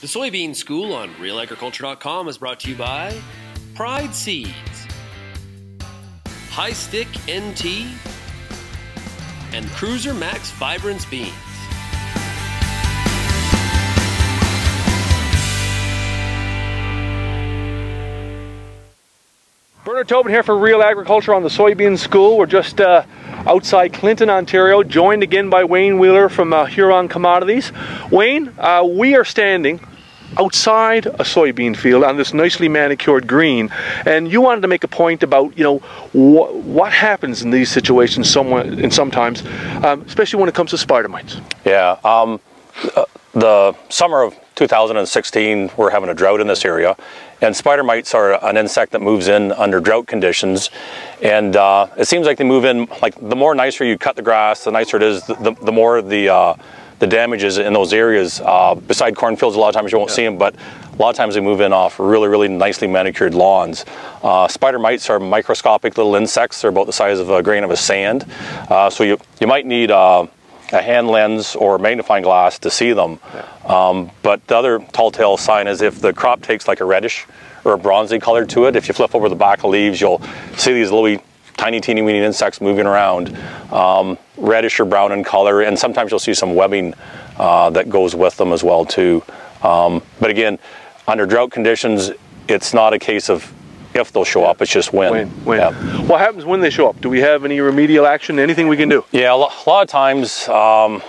The Soybean School on RealAgriculture.com is brought to you by Pride Seeds, High Stick NT, and Cruiser Max Vibrance Beans. Bernard Tobin here for Real Agriculture on the Soybean School. We're just outside Clinton, Ontario, joined again by Wayne Wheeler from Huron Commodities. Wayne, we are standing outside a soybean field on this nicely manicured green, and you wanted to make a point about, you know, what happens in these situations sometimes, especially when it comes to spider mites. Yeah, the summer of 2016, we're having a drought in this area, and spider mites are an insect that moves in under drought conditions, and it seems like they move in, like the more nicer you cut the grass, the nicer it is, the more the damage is in those areas. Beside cornfields, a lot of times you won't see them, but a lot of times they move in off really nicely manicured lawns. Spider mites are microscopic little insects. They're about the size of a grain of sand, so you might need a hand lens or magnifying glass to see them. But the other telltale sign is if the crop takes like a reddish or a bronzy color to it. If you flip over the back of leaves, you'll see these little tiny teeny weeny insects moving around, reddish or brown in color, and sometimes you'll see some webbing that goes with them as well too. But again, under drought conditions, it's not a case of if they'll show up, it's just when. When. Yeah. What happens when they show up? Do we have any remedial action, anything we can do? Yeah, a lot of times, to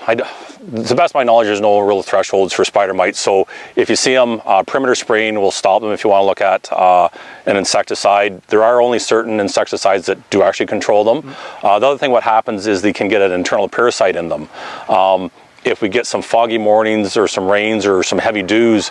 the best of my knowledge, there's no real thresholds for spider mites. So if you see them, perimeter spraying will stop them if you want to look at an insecticide. There are only certain insecticides that do actually control them. The other thing what happens is they can get an internal parasite in them. If we get some foggy mornings or some rains or some heavy dews,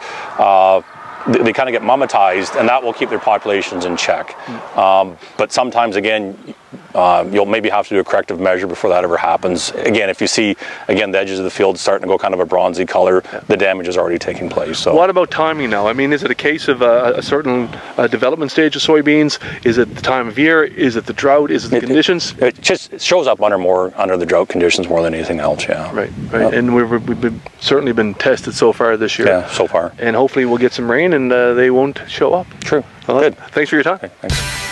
they kind of get mummatized, and that will keep their populations in check. But sometimes, again, you'll maybe have to do a corrective measure before that ever happens. Again, if you see, again, the edges of the field starting to go kind of a bronzy color, the damage is already taking place. So, what about timing now? I mean, is it a case of a certain development stage of soybeans? Is it the time of year? Is it the drought? Is it the conditions? It just shows up under the drought conditions more than anything else, yeah. Right. And we've certainly been tested so far this year. Yeah, so far. And hopefully we'll get some rain and they won't show up. True. Well, good. Thanks for your time. Okay, thanks.